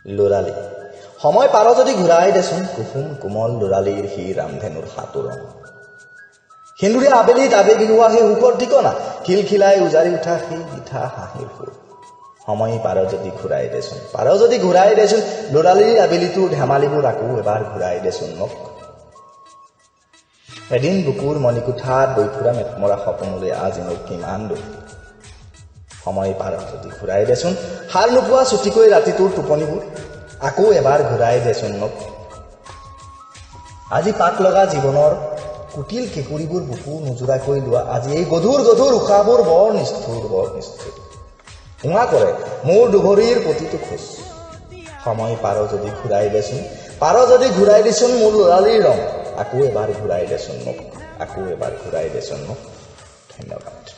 লৰালি সময় পাৰ যদি ঘূৰাই দেচোন কুসুম কোমল লৰালিৰ সি ৰামধেনুৰ হাতোৰণ সিন্দুৰীয়া আবেলিত আবেগি হোৱা সেই সুখৰ ঠিকনা খিলখিলাই উজাৰি উঠা সেই মিঠা হাঁহিৰ সুৰ সময় পাৰ যদি ঘূৰাই দেচোন লৰালিৰ আবেলিটোৰ ধেমালিবোৰ আকৌ এবাৰ ঘূৰাই দেচোন মোক এদিন বুকুৰ মণিকোঠাত বৈ ফুৰা মেটমৰা সপোনলৈ আজি মোক কিমান দূৰ সময় পাৰ যদি ঘূৰাই দেচোন সাৰ নোপোৱা ছুটিকৈ ৰাতিটোৰ টোপনিবোৰ আকৌ এবাৰ ঘূৰাই দেচোন মোক আজি পাক লগা জীৱনৰ কুটিল কেঁকুৰিবোৰ বুকু নোজোৰাকৈ লোৱা আজি এই গধুৰ উশাহবোৰ বৰ নিষ্ঠুৰ উঙা কৰে মোৰ দুভৰিৰ প্ৰতিটো খোজ সময় পাৰ যদি ঘূৰাই দেচোন মোৰ লৰালিৰ ৰং আকৌ এবাৰ ঘূৰাই দেচোন মোক ধন্যবাদ।